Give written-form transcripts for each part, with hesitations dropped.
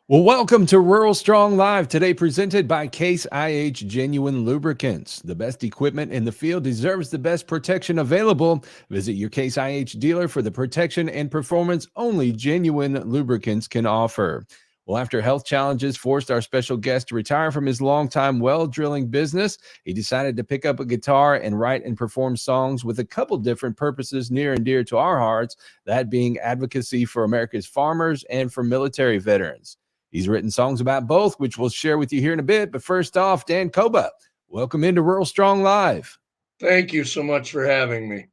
Well, welcome to Rural Strong Live, today presented by Case IH Genuine Lubricants. The best equipment in the field deserves the best protection available. Visit your Case IH dealer for the protection and performance only genuine lubricants can offer. Well, after health challenges forced our special guest to retire from his longtime well drilling business, he decided to pick up a guitar and write and perform songs with a couple different purposes near and dear to our hearts, that being advocacy for America's farmers and for military veterans. He's written songs about both, which we'll share with you here in a bit. But first off, Dan Kouba, welcome into Rural Strong Live. Thank you so much for having me.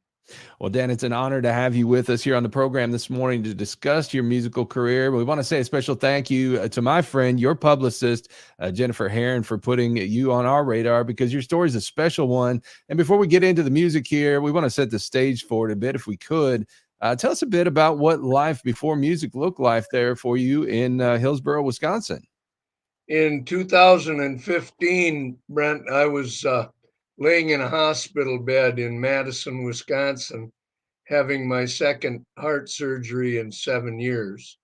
Well, Dan, it's an honor to have you with us here on the program this morning to discuss your musical career. We want to say a special thank you to my friend, your publicist, Jennifer Herron, for putting you on our radar because your story is a special one. And before we get into the music here, we want to set the stage for it a bit if we could. Tell us a bit about what life before music looked like there for you in Hillsboro, Wisconsin. In 2015, Brent, I was laying in a hospital bed in Madison, Wisconsin, having my second heart surgery in 7 years.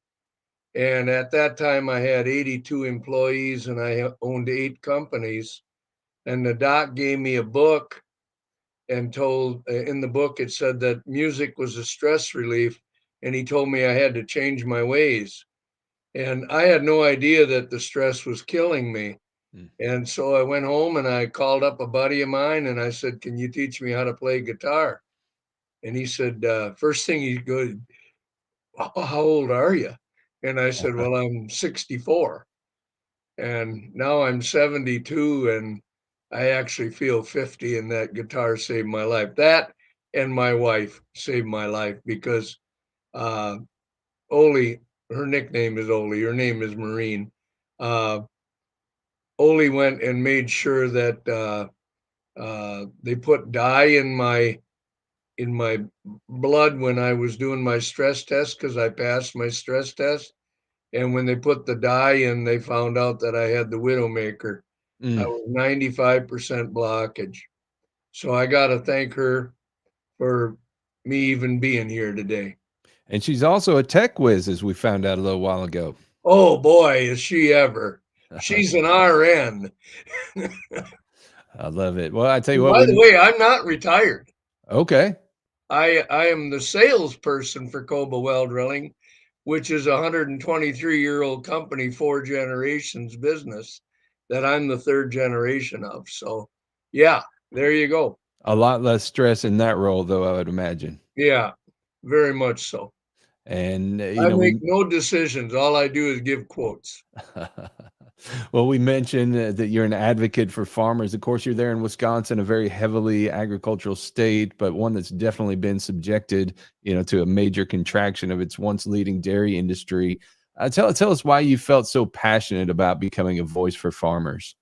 And at that time, I had 82 employees and I owned 8 companies. And the doc gave me a book and told in the book it said that music was a stress relief. And he told me I had to change my ways. And I had no idea that the stress was killing me. Mm. And so I went home and I called up a buddy of mine and I said, "Can you teach me how to play guitar?" And he said, first thing he goes, "How old are you?" And I said, "Well, I'm 64. And now I'm 72 and I actually feel 50, and that guitar saved my life. That and my wife saved my life because uh, Oli, her nickname is Oli, her name is Maureen. Uh, Oli went and made sure that they put dye in my blood when I was doing my stress test because I passed my stress test. And when they put the dye in, they found out that I had the Widowmaker. I Mm. was 95% blockage. So I got to thank her for me even being here today. And she's also a tech whiz, as we found out a little while ago. Oh boy, is she ever. She's an RN. I love it. Well, I tell you And what, by the way, I'm not retired. okay. I am the salesperson for Kouba Well Drilling, which is a 123-year-old company, 4 generations business that I'm the third generation of. So, yeah, there you go. A lot less stress in that role, though, I would imagine. Yeah, very much so. And, I make no decisions. All I do is give quotes. well, we mentioned that you're an advocate for farmers. Of course, you're there in Wisconsin, a very heavily agricultural state, but one that's definitely been subjected, to a major contraction of its once leading dairy industry. Tell us why you felt so passionate about becoming a voice for farmers.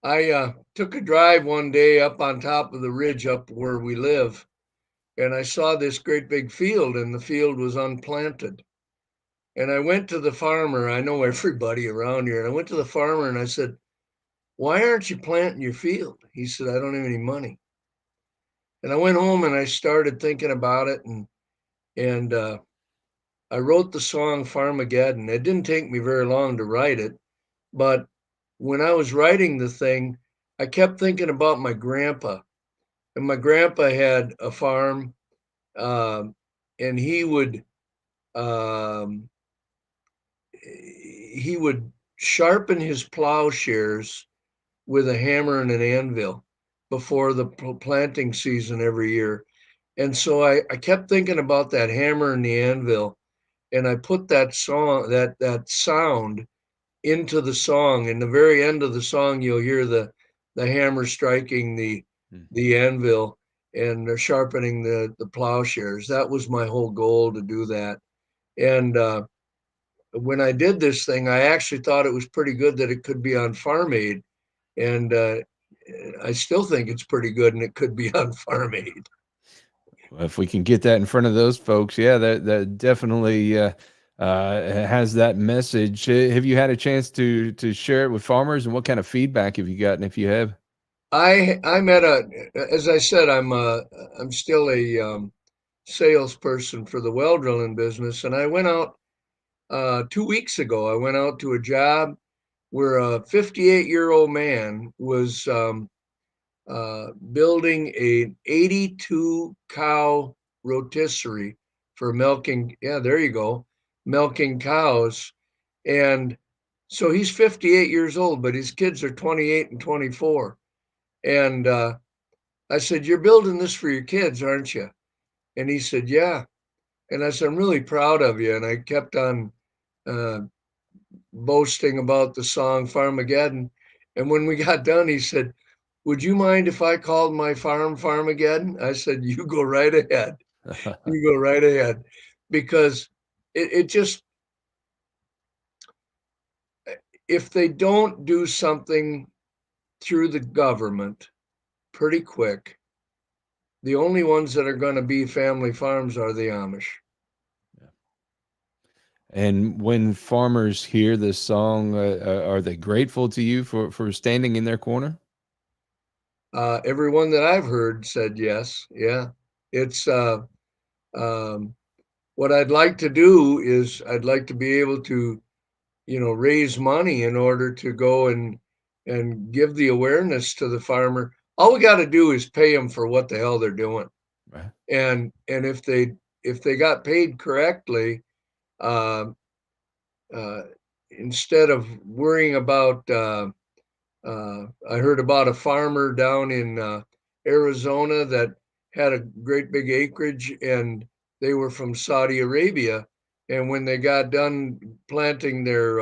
I took a drive one day up on top of the ridge up where we live, and I saw this great big field, and the field was unplanted. And I went to the farmer. I know everybody around here. And I went to the farmer and I said, "Why aren't you planting your field?" He said, "I don't have any money." And I went home and I started thinking about it, and I wrote the song Farmageddon. It didn't take me very long to write it, but when I was writing the thing, I kept thinking about my grandpa. And my grandpa had a farm, um, and um, he would sharpen his plowshares with a hammer and an anvil before the planting season every year. And so I kept thinking about that hammer and the anvil, and I put that song, that sound into the song. In the very end of the song, you'll hear the hammer striking Mm. the anvil and sharpening the plowshares. That was my whole goal, to do that. And when I did this thing, I actually thought it was pretty good that it could be on Farm Aid, and I still think it's pretty good, and it could be on Farm Aid. If we can get that in front of those folks, yeah, that definitely has that message. Have you had a chance to share it with farmers, and what kind of feedback have you gotten if you have? I'm at a, as I said, I'm still a salesperson for the well drilling business, and I went out 2 weeks ago, I went out to a job where a 58-year-old man was building an 82 cow rotisserie for milking. Yeah, there you go, milking cows. And so he's 58 years old, but his kids are 28 and 24. And I said, "You're building this for your kids, aren't you?" And he said, "Yeah." And I said, "I'm really proud of you." And I kept on uh, boasting about the song Farmageddon. And when we got done, he said, "Would you mind if I called my farm Farmageddon?" I said, "You go right ahead. You go right ahead." Because it just, if they don't do something through the government pretty quick, the only ones that are going to be family farms are the Amish. And when farmers hear this song, are they grateful to you for standing in their corner? Everyone that I've heard said yes. Yeah. It's um, what I'd like to do is I'd like to be able to, raise money in order to go and give the awareness to the farmer. All we got to do is pay them for what the hell they're doing. Right. And if they got paid correctly, uh, uh, instead of worrying about, I heard about a farmer down in Arizona that had a great big acreage, and they were from Saudi Arabia. And when they got done planting their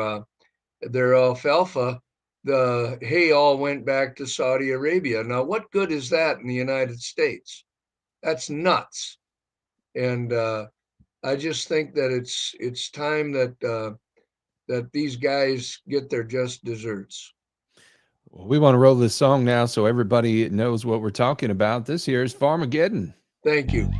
alfalfa, the hay all went back to Saudi Arabia. Now, what good is that in the United States? That's nuts. And I just think that it's time that these guys get their just desserts. Well, we want to roll this song now so everybody knows what we're talking about. This here is Farmageddon. Thank you.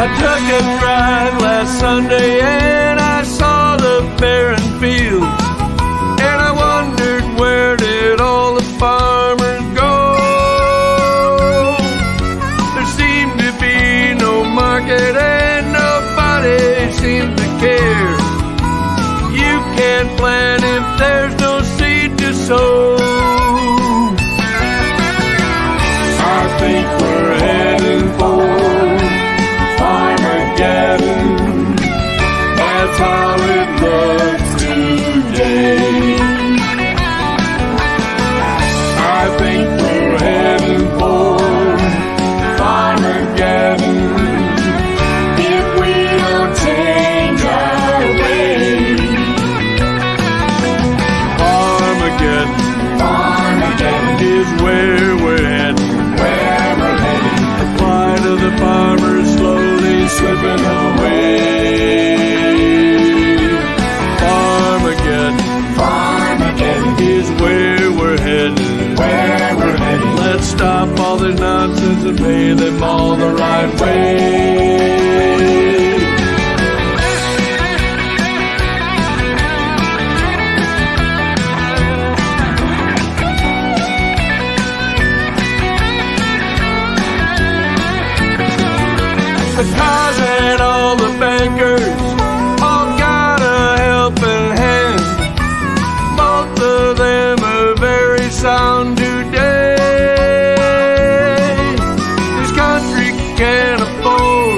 I took a drive last Sunday and I saw the barren fields, and I wondered, where did all the farmers go? There seemed to be no market and nobody seemed to care. You can't plant if there's no seed to sow. I think we're heading for Farmageddon. That's how it looks today. I think we're heading for Farmageddon if we don't change our ways. Farmageddon is where we're heading. The plight of the farmers slowly slipping away. Farmageddon is where we're heading. Let's stop all this nonsense and pay them all the right way. The cars and all the bankers all got a helping hand. Both of them are very sound today. This country can't afford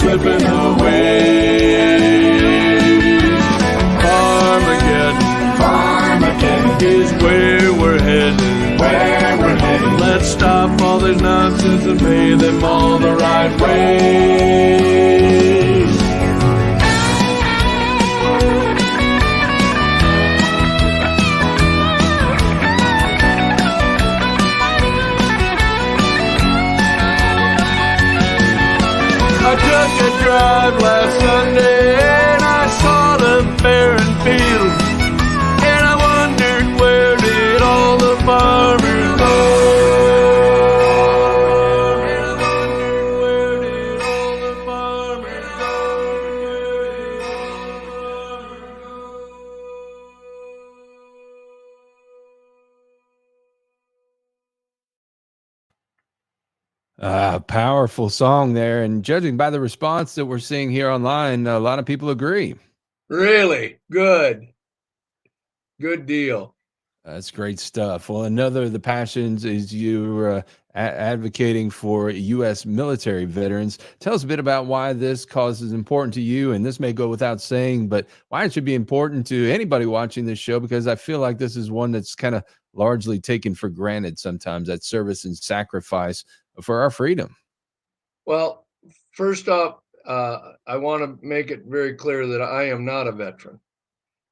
slipping away. Armageddon is where we're headed. Let's stop all this nonsense and pay them all the right way. I took a drive last Sunday and I saw the barren fields, and I wondered, where did all the farmers go? And I wondered, where did all the farmers go? Powerful song there. And judging by the response that we're seeing here online, a lot of people agree. Really good. Good deal. That's great stuff. Well, another of the passions is you advocating for U.S. military veterans. Tell us a bit about why this cause is important to you. And this may go without saying, but why it should be important to anybody watching this show, because I feel like this is one that's kind of largely taken for granted sometimes, that service and sacrifice for our freedom. Well, first off, I want to make it very clear that I am not a veteran.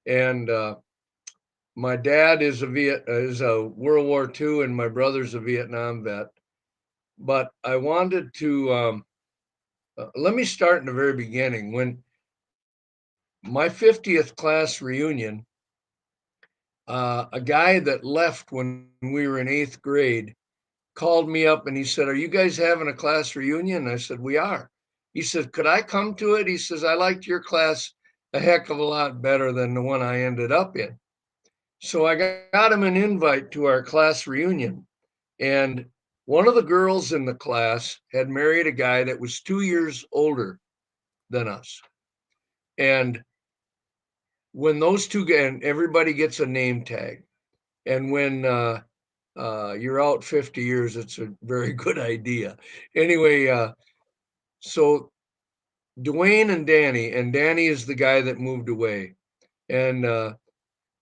And my dad is a World War II, and my brother's a Vietnam vet. But I wanted to let me start in the very beginning. When my 50th class reunion, a guy that left when we were in 8th grade called me up and he said, "Are you guys having a class reunion?" And I said, "We are." He said, "Could I come to it?" He says, "I liked your class a heck of a lot better than the one I ended up in." So I got him an invite to our class reunion. And one of the girls in the class had married a guy that was 2 years older than us. And when those two get, and everybody gets a name tag. And when you're out 50 years, it's a very good idea. Anyway, so Dwayne and Danny is the guy that moved away. And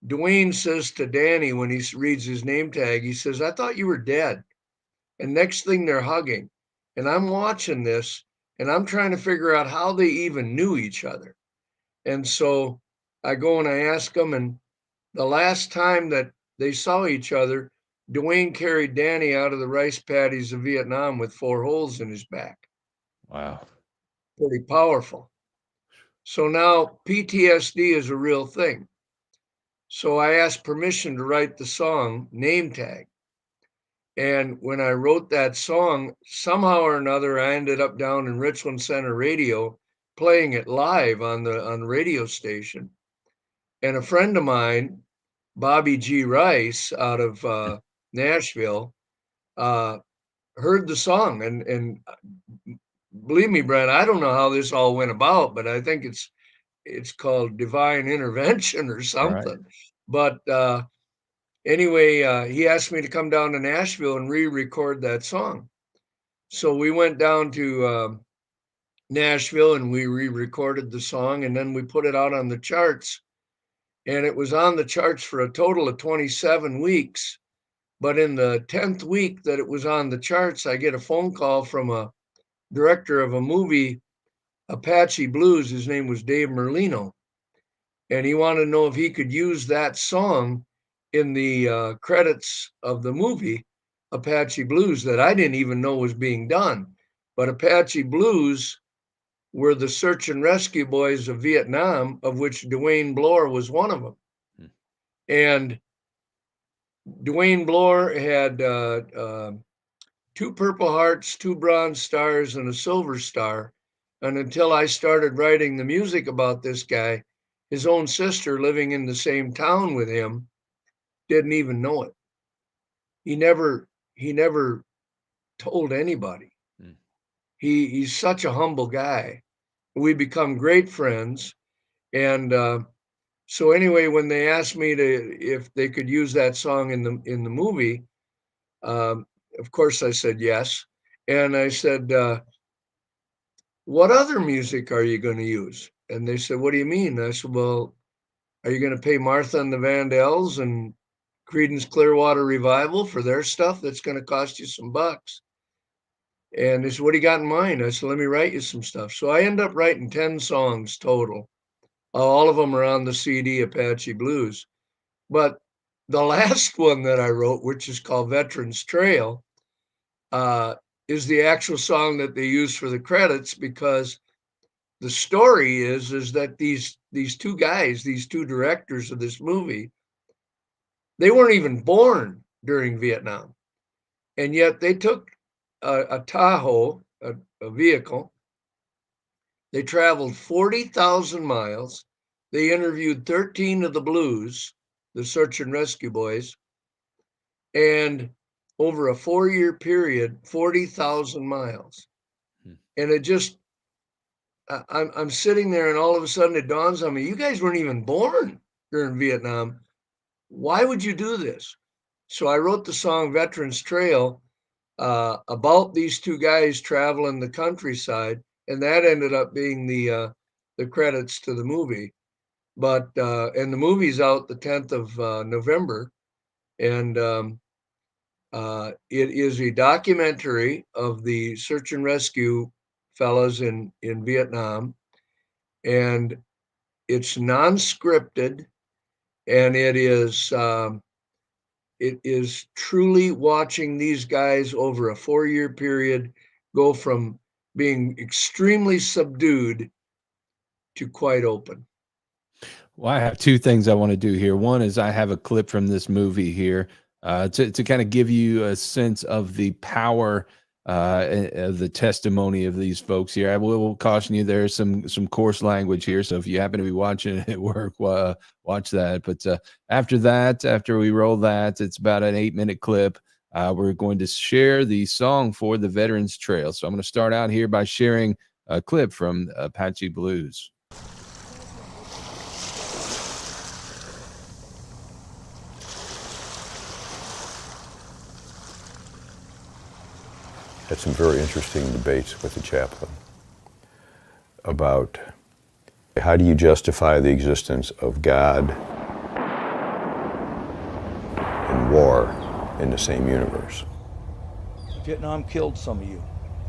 Dwayne says to Danny when he reads his name tag, he says, "I thought you were dead." And next thing they're hugging. And I'm watching this and I'm trying to figure out how they even knew each other. And so I go and I ask them, and the last time that they saw each other, Dwayne carried Danny out of the rice paddies of Vietnam with 4 holes in his back. Wow. Pretty powerful. So now PTSD is a real thing. So I asked permission to write the song Name Tag. And when I wrote that song, somehow or another, I ended up down in Richland Center Radio playing it live on the radio station. And a friend of mine, Bobby G. Rice out of Nashville, heard the song. And believe me, Brent, I don't know how this all went about, but I think it's called divine intervention or something. Right. But anyway, he asked me to come down to Nashville and re-record that song. So we went down to Nashville and we re-recorded the song, and then we put it out on the charts. And it was on the charts for a total of 27 weeks. But in the 10th week that it was on the charts, I get a phone call from a director of a movie, Apache Blues. His name was Dave Merlino. And he wanted to know if he could use that song in the credits of the movie Apache Blues that I didn't even know was being done. But Apache Blues were the search and rescue boys of Vietnam, of which Dwayne Bloor was one of them. And Dwayne Bloor had 2 Purple Hearts, 2 Bronze Stars, and a Silver Star. And until I started writing the music about this guy, his own sister living in the same town with him didn't even know it. He never told anybody. He's such a humble guy. We become great friends. And so anyway, when they asked me if they could use that song in the movie, of course I said yes. And I said, what other music are you going to use? And they said, what do you mean? I said, well, are you going to pay Martha and the Vandells and Creedence Clearwater Revival for their stuff? That's going to cost you some bucks. And they said, what do you got in mind? I said, let me write you some stuff. So I end up writing 10 songs total. All of them are on the CD Apache Blues. But the last one that I wrote, which is called Veterans Trail, is the actual song that they use for the credits, because the story is that these two guys, these two directors of this movie, they weren't even born during Vietnam. And yet they took a Tahoe, a vehicle. They traveled 40,000 miles. They interviewed 13 of the Blues, the search and rescue boys, and over a 4-year period, 40,000 miles. And it just, I'm sitting there, and all of a sudden it dawns on me, you guys weren't even born during Vietnam. Why would you do this? So I wrote the song Veterans Trail about these two guys traveling the countryside, and that ended up being the credits to the movie. But and the movie's out the 10th of November, and it is a documentary of the search and rescue fellas in Vietnam, and it's non-scripted, and it is truly watching these guys over a 4-year period go from being extremely subdued to quite open. Well, I have two things I want to do here. One is I have a clip from this movie here to kind of give you a sense of the power of the testimony of these folks here. I will caution you, there's some coarse language here, so if you happen to be watching it at work, watch that. But after we roll that, it's about an 8-minute clip. We're going to share the song for the Veterans Trail. So I'm going to start out here by sharing a clip from Apache Blues. Had some very interesting debates with the chaplain about how do you justify the existence of God and war in the same universe. Vietnam killed some of you,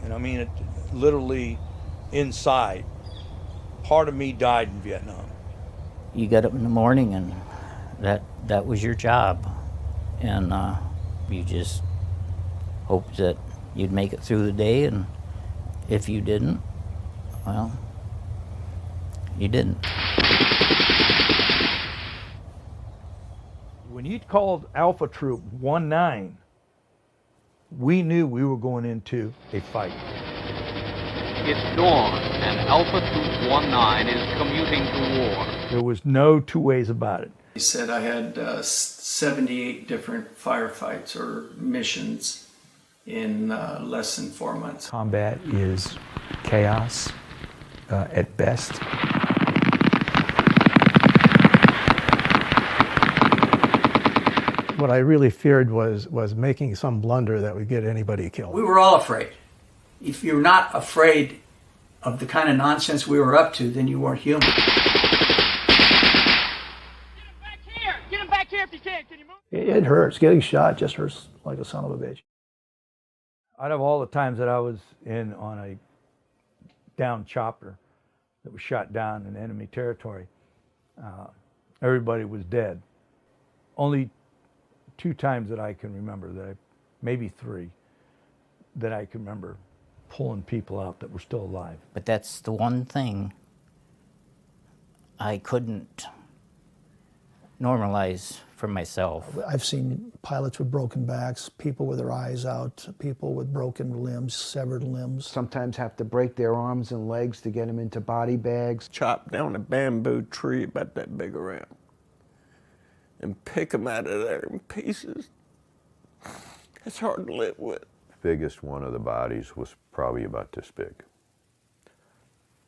and I mean it literally inside. Part of me died in Vietnam. You get up in the morning and that was your job, and you just hoped that you'd make it through the day, and if you didn't, well, you didn't. When he called Alpha Troop 19, we knew we were going into a fight. It's dawn, and Alpha Troop 19 is commuting to war. There was no two ways about it. He said I had 78 different firefights or missions in less than 4 months. Combat is chaos at best. What I really feared was making some blunder that would get anybody killed. We were all afraid. If you're not afraid of the kind of nonsense we were up to, then you weren't human. Get him back here! Get him back here if you can! Can you move? It hurts. Getting shot just hurts like a son of a bitch. Out of all the times that I was in on a down chopper that was shot down in enemy territory, everybody was dead. Only 2 times that I can remember, maybe 3, that I can remember pulling people out that were still alive. But that's the one thing I couldn't normalize for myself. I've seen pilots with broken backs, people with their eyes out, people with broken limbs, severed limbs. Sometimes have to break their arms and legs to get them into body bags. Chop down a bamboo tree about that big around and pick them out of there in pieces. It's hard to live with. The biggest one of the bodies was probably about this big.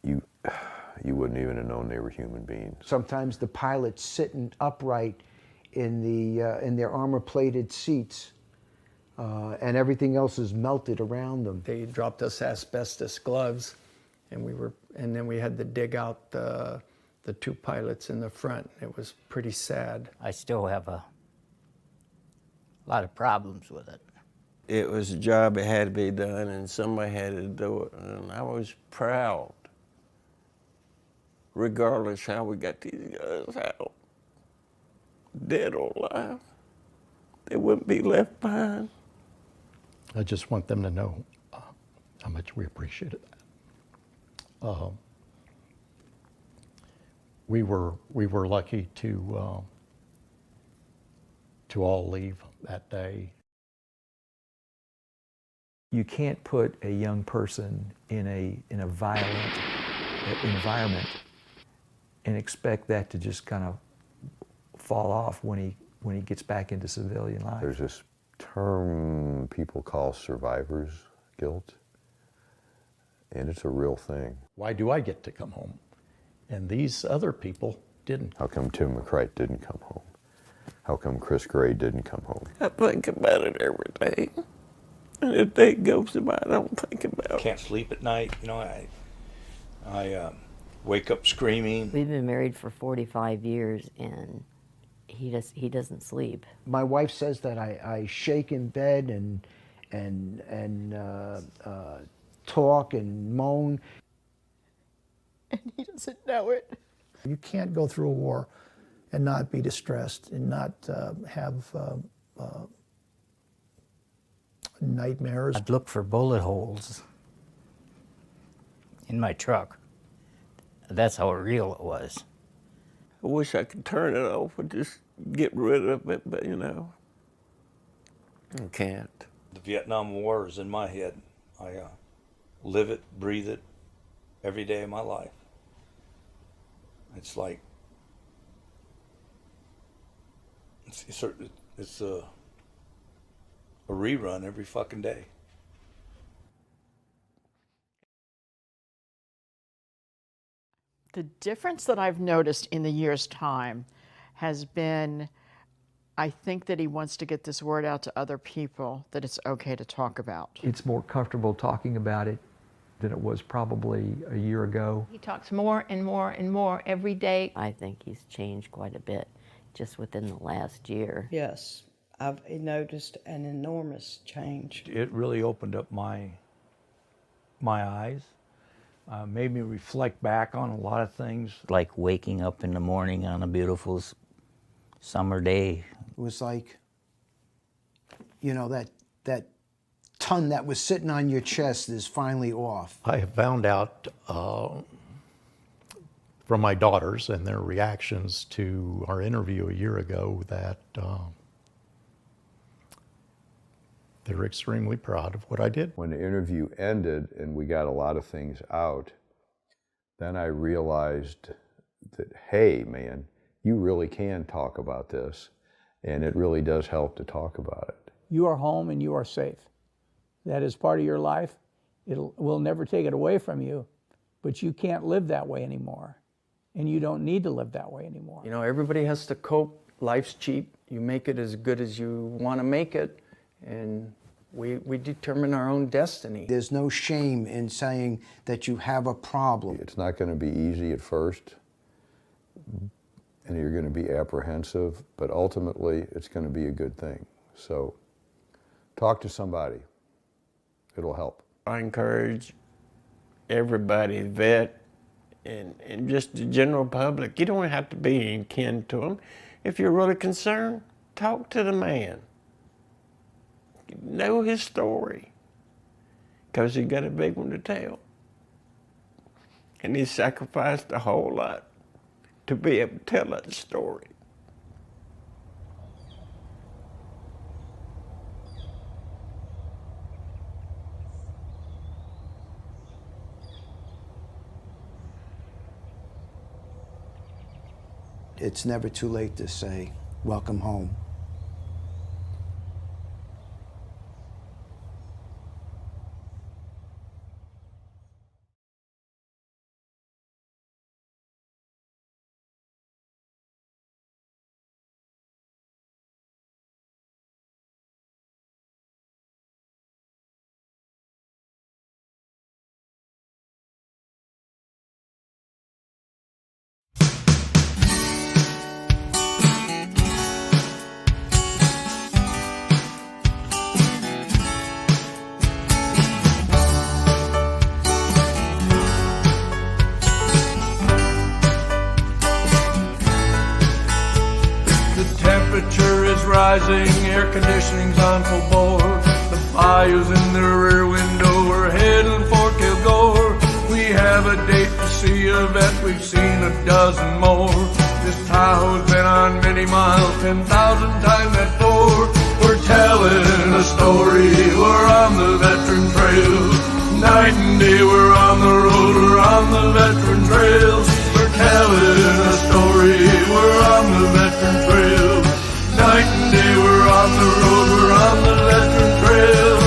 You wouldn't even have known they were human beings. Sometimes the pilots sitting upright in their armor-plated seats, and everything else is melted around them. They dropped us asbestos gloves and then we had to dig out the two pilots in the front. It was pretty sad. I still have a lot of problems with it. It was a job that had to be done, and somebody had to do it, and I was proud. Regardless how we got these guys out, dead or alive, they wouldn't be left behind. I just want them to know how much we appreciated that. We were lucky to all leave that day. You can't put a young person in a violent environment and expect that to just kind of fall off when he gets back into civilian life. There's this term people call survivor's guilt, and it's a real thing. Why do I get to come home? And these other people didn't. How come Tim McCrite didn't come home? How come Chris Gray didn't come home? I think about it every day. And if day goes by, I don't think about it. Can't sleep at night. You know, I wake up screaming. We've been married for 45 years, and he doesn't sleep. My wife says that I shake in bed and talk and moan. And he doesn't know it. You can't go through a war and not be distressed and not have nightmares. I'd look for bullet holes in my truck. That's how real it was. I wish I could turn it off and just get rid of it, but you know, I can't. The Vietnam War is in my head. I live it, breathe it every day of my life. It's like, it's a rerun every fucking day. The difference that I've noticed in the year's time has been, I think that he wants to get this word out to other people that it's okay to talk about. It's more comfortable talking about it than it was probably a year ago. He talks more and more and more every day. I think he's changed quite a bit just within the last year. Yes, I've noticed an enormous change. It really opened up my eyes, made me reflect back on a lot of things. Like waking up in the morning on a beautiful summer day. It was like, you know, that ton that was sitting on your chest is finally off. I have found out from my daughters and their reactions to our interview a year ago that they're extremely proud of what I did. When the interview ended and we got a lot of things out, then I realized that, hey, man, you really can talk about this, and it really does help to talk about it. You are home and you are safe. That is part of your life. We'll never take it away from you, but you can't live that way anymore, and you don't need to live that way anymore. You know, everybody has to cope. Life's cheap. You make it as good as you want to make it, and we determine our own destiny. There's no shame in saying that you have a problem. It's not going to be easy at first, and you're going to be apprehensive, but ultimately it's going to be a good thing. So talk to somebody. It'll help. I encourage everybody, vet, and just the general public, you don't have to be kin to them. If you're really concerned, talk to the man. Know his story, because he got a big one to tell. And he sacrificed a whole lot to be able to tell that story. It's never too late to say, welcome home. rising, air conditioning's on full bore. The bayous in the rear window, we're heading for Kilgore. We have a date to see a vet, we've seen a dozen more. This Tahoe's been on many miles, 10,000 times that four. We're telling a story, we're on the veteran trail. Night and day we're on the road, we're on the veteran trail. We're telling a story, we're on the veteran trail. Night and day we're on the road, we're on the veteran trail.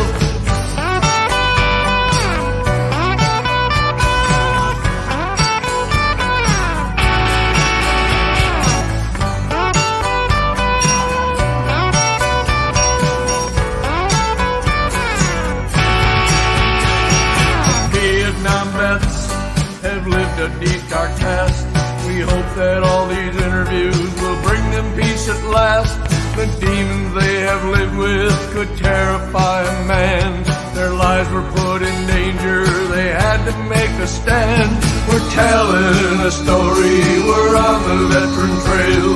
Vietnam vets have lived a deep dark past. We hope that all these interviews will bring them peace at last. The demons they have lived with could terrify a man. Their lives were put in danger, they had to make a stand. We're telling a story, we're on the veteran trail.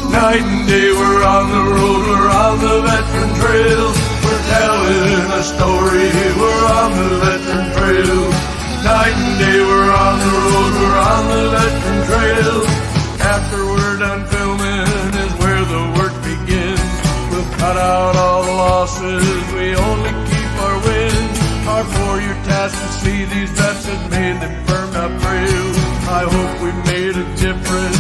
Night and day we're on the road, we're on the veteran trail. We're telling a story, we're on the veteran trail. Night and day we're on the road, we're on the veteran trail. After we're done filming is where the work begins. We'll cut out all the losses, we only keep our wins. Our 4-year task to see these vets has made them burned up real. I hope we made a difference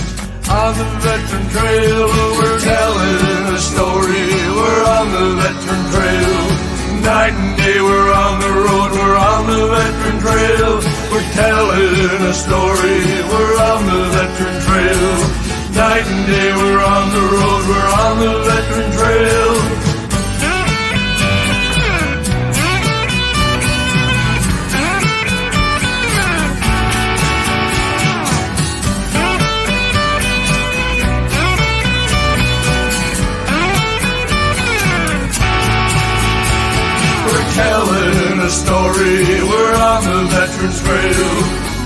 on the veteran trail. We're telling a story, we're on the veteran trail. Night and day we're on the road, we're on the veteran trail. We're telling a story, we're on the veteran trail. Night and day we're on the road, we're on the veteran trail. Telling a story, we're on the veterans trail.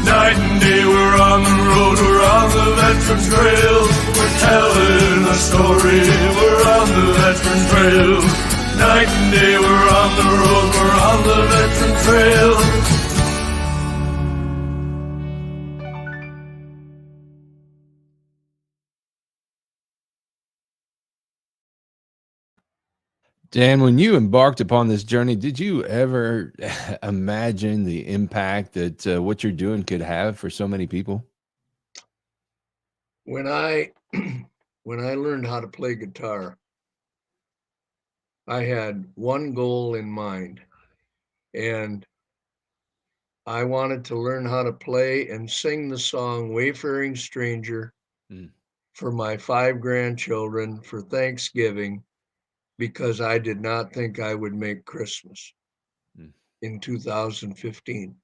Night and day we're on the road, we're on the veterans trail. We're telling a story, we're on the veterans trail. Night and day we're on the road, we're on the veterans trail. Dan, when you embarked upon this journey, did you ever imagine the impact that what you're doing could have for so many people? When I learned how to play guitar, I had one goal in mind, and I wanted to learn how to play and sing the song Wayfaring Stranger for my 5 grandchildren for Thanksgiving, because I did not think I would make Christmas in 2015.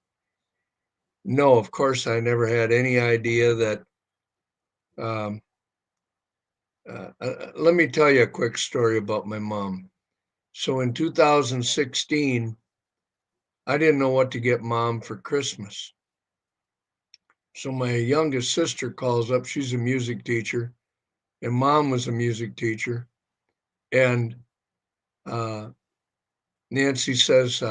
No, of course, I never had any idea that. Let me tell you a quick story about my mom. So in 2016, I didn't know what to get Mom for Christmas. So my youngest sister calls up, she's a music teacher, and Mom was a music teacher. And Nancy says,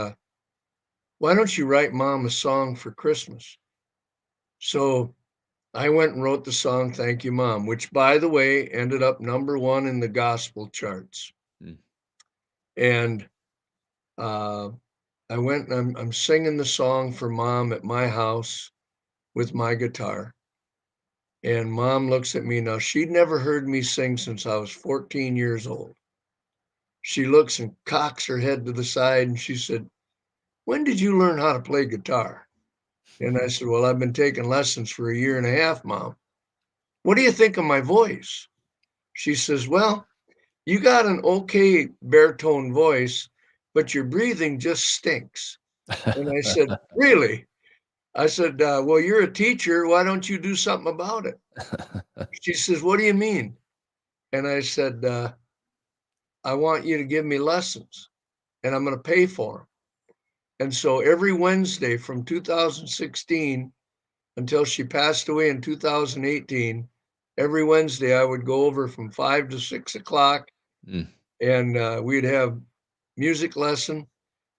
why don't you write Mom a song for Christmas? So I went and wrote the song, Thank You, Mom, which, by the way, ended up #1 in the gospel charts. And I went and I'm singing the song for Mom at my house with my guitar. And Mom looks at me. Now, she'd never heard me sing since I was 14 years old. She looks and cocks her head to the side and she said, when did you learn how to play guitar? And I said, well, I've been taking lessons for 1.5 years, Mom. What do you think of my voice? She says, well, you got an okay baritone voice, but your breathing just stinks. And I said, really? I said, well, you're a teacher. Why don't you do something about it? She says, what do you mean? And I said, I want you to give me lessons and I'm going to pay for them. And so every Wednesday from 2016 until she passed away in 2018, every Wednesday I would go over from 5 to 6 o'clock and we'd have music lesson,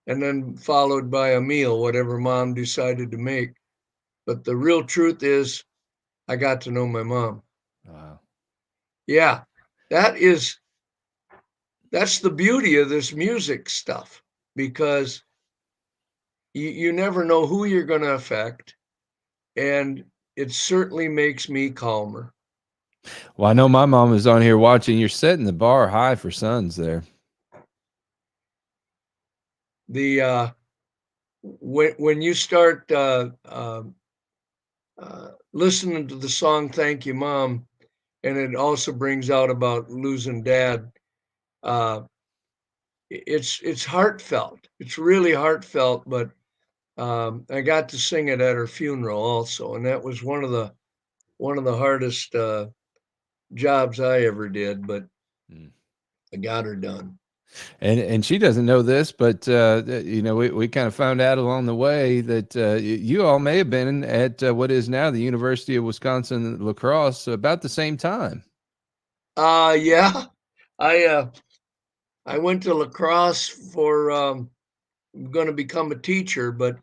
and then followed by a meal, whatever Mom decided to make. But the real truth is, I got to know my mom. Wow. Yeah, that's the beauty of this music stuff, because you never know who you're going to affect, and it certainly makes me calmer. Well, I know my mom is on here watching. You're setting the bar high for sons there. When you start listening to the song "Thank You, Mom," and it also brings out about losing Dad, it's heartfelt. It's really heartfelt. But I got to sing it at her funeral also, and that was one of the hardest jobs I ever did. But I got her done. And she doesn't know this, but we kind of found out along the way that you all may have been at what is now the University of Wisconsin La Crosse about the same time. Yeah, I went to La Crosse for going to become a teacher, but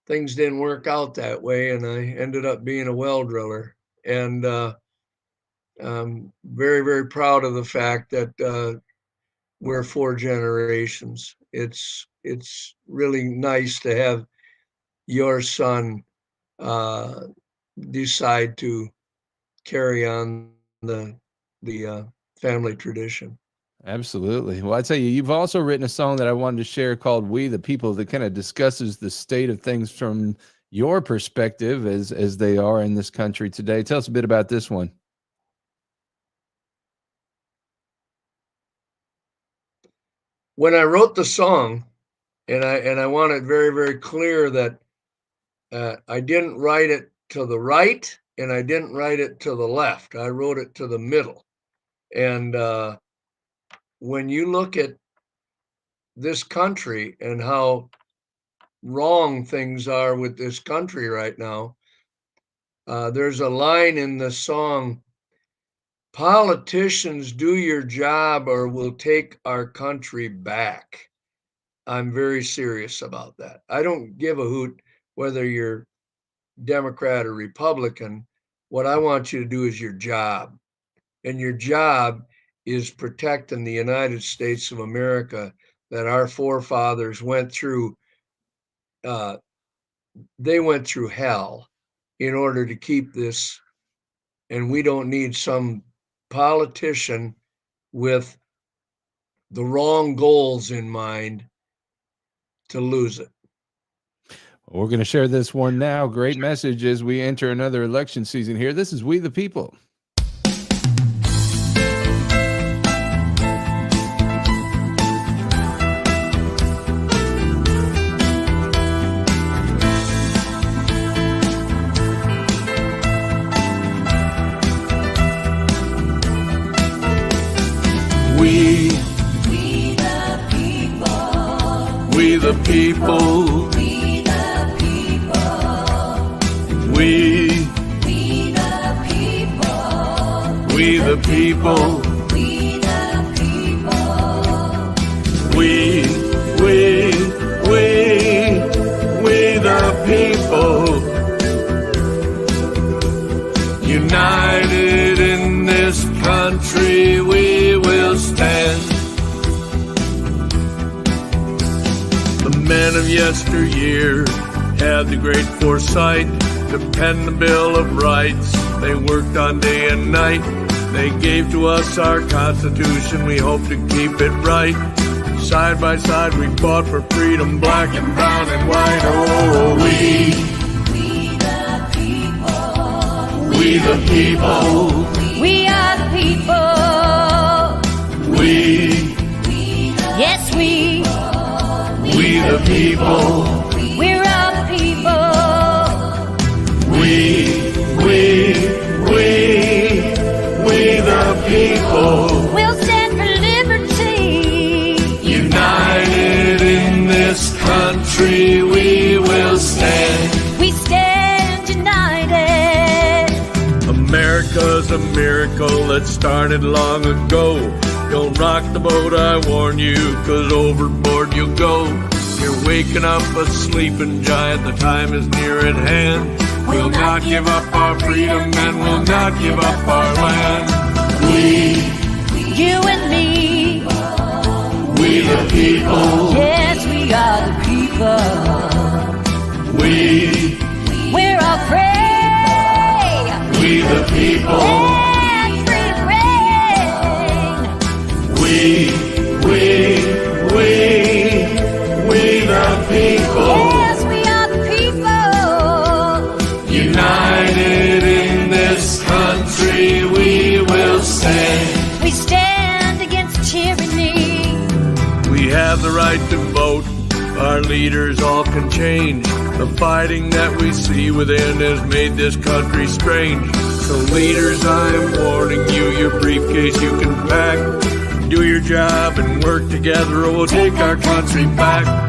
things didn't work out that way, and I ended up being a well driller. And I'm very, very proud of the fact that we're 4 generations. It's really nice to have your son decide to carry on the family tradition. Absolutely. Well, I tell you, you've also written a song that I wanted to share called "We the People" that kind of discusses the state of things from your perspective as they are in this country today. Tell us a bit about this one. When I wrote the song, and I want it very, very clear that I didn't write it to the right and I didn't write it to the left. I wrote it to the middle. And when you look at this country and how wrong things are with this country right now, there's a line in the song, "Politicians, do your job or we'll take our country back." I'm very serious about that. I don't give a hoot whether you're Democrat or Republican. What I want you to do is your job. And your job is protecting the United States of America that our forefathers went through. They went through hell in order to keep this. And we don't need some politician with the wrong goals in mind to lose it. We're going to share this one now. Great message as we enter another election season here. This is We the People. We the people. We the people. We the people. We the people. We the people. United in this country we will stand. The men of yesteryear had the great foresight to pen the Bill of Rights. They worked on day and night. They gave to us our Constitution. We hope to keep it right. Side by side we fought for freedom, black and brown and white. Oh, we the people. We the people. We are the people. Yes, we the people. We're all the people. We the people. We'll stand for liberty. United in this country we will stand. We stand united. America's a miracle that started long ago. Don't rock the boat, I warn you, 'cause overboard you'll go. You're waking up a sleeping giant, the time is near at hand. We'll not give up our freedom and we'll not give up our land. You and me, We the people, yes, we are the people. We're all free. we the people, And free reign. we the people. Yes, we are the people. United in this country we will stand. We stand against tyranny. We have the right to vote. Our leaders all can change. The fighting that we see within has made this country strange. So leaders, I am warning you, your briefcase you can pack. Do your job and work together or we'll take our country back. Oh,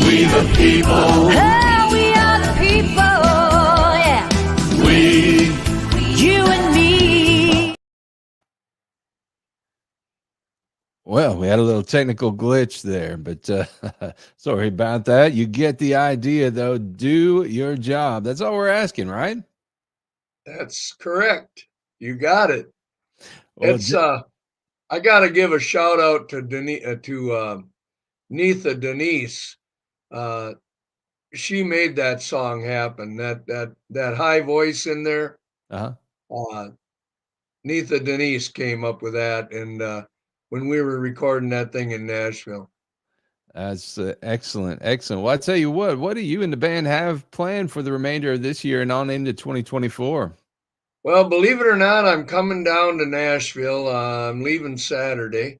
We the people. Oh, we are the people. Yeah. You and me. Well, we had a little technical glitch there, but sorry about that. You get the idea, though. Do your job. That's all we're asking, right? That's correct. You got it. Well, It's I got to give a shout out to Neetha Denise. She made that song happen. That high voice in there. Uh-huh. Neetha Denise came up with that, and when we were recording that thing in Nashville. That's excellent. Excellent. Well, I tell you what do you and the band have planned for the remainder of this year and on into 2024? Well, believe it or not, I'm coming down to Nashville. I'm leaving Saturday.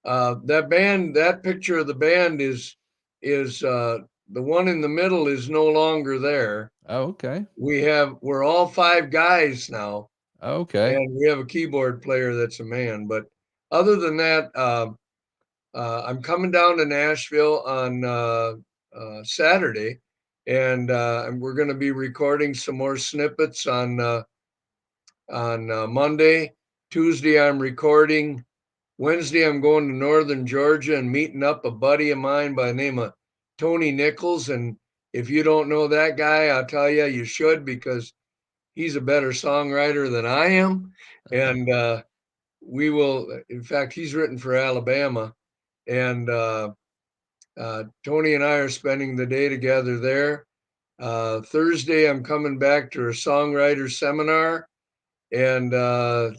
That picture of the band is the one in the middle is no longer there. Oh, okay. We're all 5 guys now. Okay. And we have a keyboard player that's a man. But other than that, I'm coming down to Nashville on Saturday, and we're going to be recording some more snippets on Monday. Tuesday, I'm recording. Wednesday, I'm going to Northern Georgia and meeting up a buddy of mine by the name of Tony Nichols. And if you don't know that guy, I'll tell you, you should, because he's a better songwriter than I am. And we will, in fact, he's written for Alabama. And Tony and I are spending the day together there. Thursday, I'm coming back to a songwriter seminar. And I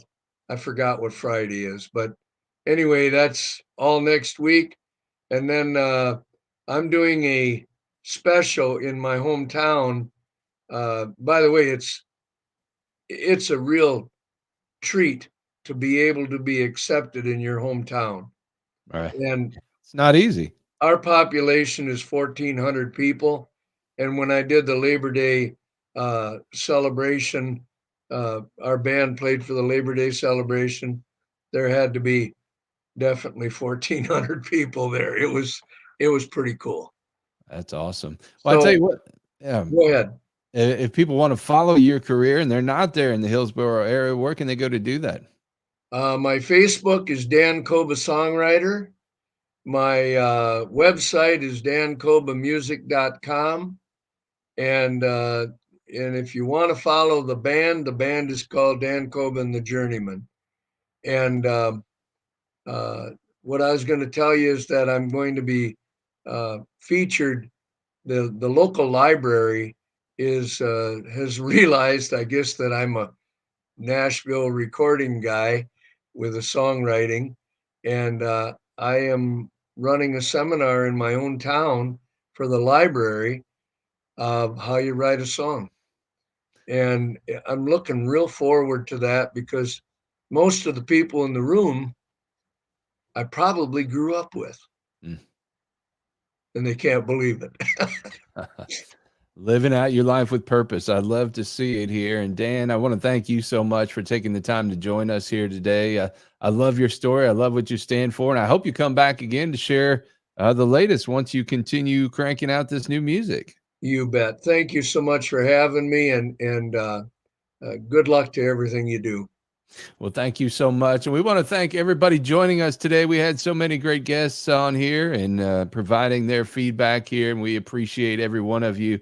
forgot what Friday is. But anyway, that's all next week. And then I'm doing a special in my hometown. By the way, it's a real treat to be able to be accepted in your hometown. All right. And it's not easy. Our population is 1,400 people. And when I did the Labor Day celebration, our band played for the Labor Day celebration. There had to be definitely 1,400 people there. It was pretty cool. That's awesome. Well, I'll tell you what. Go ahead. If people want to follow your career and they're not there in the Hillsborough area, where can they go to do that? My Facebook is Dan Kouba Songwriter. My website is dankoubamusic.com. And if you want to follow the band is called Dan Kouba and the Journeyman. And what I was going to tell you is that I'm going to be featured. The local library has realized, I guess, that I'm a Nashville recording guy with a songwriting, and I am running a seminar in my own town for the library of how you write a song. And I'm looking real forward to that, because most of the people in the room I probably grew up with. And they can't believe it. Living out your life with purpose. I'd love to see it here. And Dan, I want to thank you so much for taking the time to join us here today. I love your story. I love what you stand for. And I hope you come back again to share the latest once you continue cranking out this new music. You bet. Thank you so much for having me. And good luck to everything you do. Well, thank you so much. And we want to thank everybody joining us today. We had so many great guests on here and providing their feedback here. And we appreciate every one of you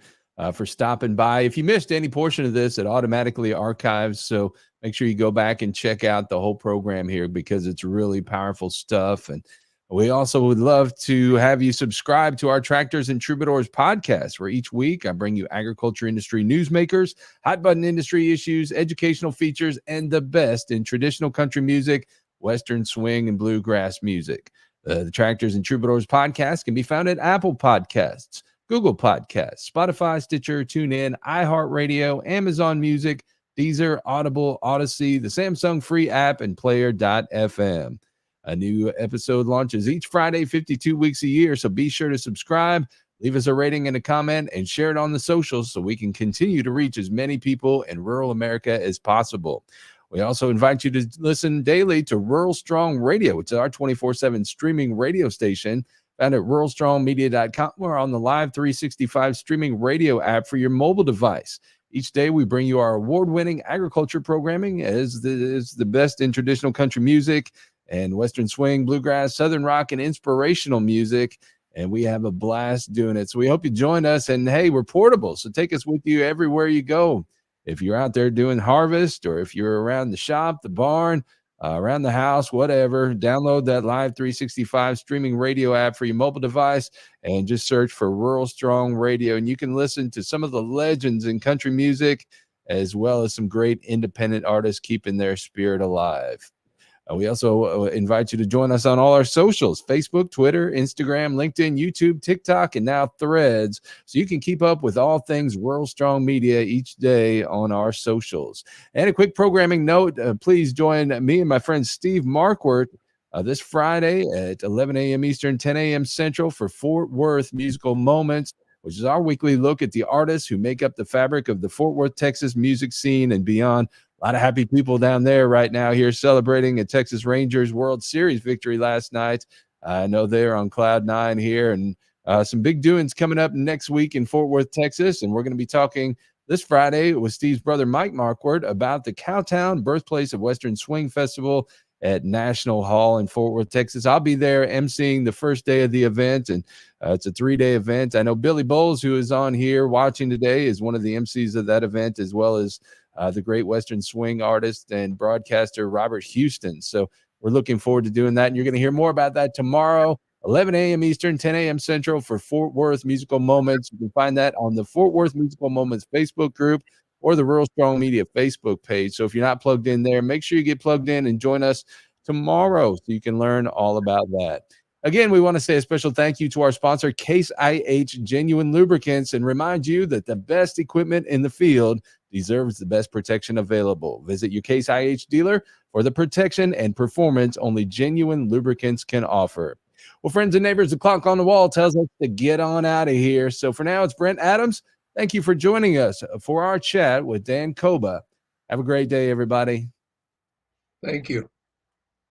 for stopping by. If you missed any portion of this, it automatically archives. So make sure you go back and check out the whole program here because it's really powerful stuff. And we also would love to have you subscribe to our Tractors and Troubadours podcast, where each week I bring you agriculture industry newsmakers, hot button industry issues, educational features, and the best in traditional country music, Western swing, and bluegrass music. The Tractors and Troubadours podcast can be found at Apple Podcasts, Google Podcasts, Spotify, Stitcher, TuneIn, iHeartRadio, Amazon Music, Deezer, Audible, Odyssey, the Samsung free app, and Player.fm. A new episode launches each Friday, 52 weeks a year, so be sure to subscribe, leave us a rating and a comment, and share it on the socials so we can continue to reach as many people in rural America as possible. We also invite you to listen daily to Rural Strong Radio, which is our 24/7 streaming radio station found at ruralstrongmedia.com or on the Live 365 streaming radio app for your mobile device. Each day, we bring you our award-winning agriculture programming as the best in traditional country music and Western swing, bluegrass, Southern rock, and inspirational music. And we have a blast doing it. So we hope you join us. And hey, we're portable, so take us with you everywhere you go. If you're out there doing harvest, or if you're around the shop, the barn, around the house, whatever, download that Live 365 streaming radio app for your mobile device and just search for Rural Strong Radio. And you can listen to some of the legends in country music, as well as some great independent artists keeping their spirit alive. We also invite you to join us on all our socials: Facebook, Twitter, Instagram, LinkedIn, YouTube, TikTok, and now Threads, so you can keep up with all things Rural Strong Media each day on our socials. And a quick programming note, please join me and my friend Steve Marquardt this Friday at 11 a.m. Eastern, 10 a.m. Central for Fort Worth Musical Moments, which is our weekly look at the artists who make up the fabric of the Fort Worth, Texas music scene and beyond. A lot of happy people down there right now here celebrating a Texas Rangers World Series victory last night. I know they're on cloud nine here, and some big doings coming up next week in Fort Worth, Texas. And we're going to be talking this Friday with Steve's brother, Mike Marquardt, about the Cowtown, birthplace of Western Swing Festival at National Hall in Fort Worth, Texas. I'll be there emceeing the first day of the event, and it's a 3-day event. I know Billy Bowles, who is on here watching today, is one of the MCs of that event, as well as the great Western swing artist and broadcaster Robert Houston. So we're looking forward to doing that. And you're going to hear more about that tomorrow, 11 a.m. Eastern, 10 a.m. Central for Fort Worth Musical Moments. You can find that on the Fort Worth Musical Moments Facebook group or the Rural Strong Media Facebook page. So if you're not plugged in there, make sure you get plugged in and join us tomorrow so you can learn all about that. Again, we want to say a special thank you to our sponsor, Case IH Genuine Lubricants, and remind you that the best equipment in the field deserves the best protection available. Visit your Case IH dealer for the protection and performance only genuine lubricants can offer. Well, friends and neighbors, the clock on the wall tells us to get on out of here. So for now, it's Brent Adams. Thank you for joining us for our chat with Dan Kouba. Have a great day, everybody. Thank you.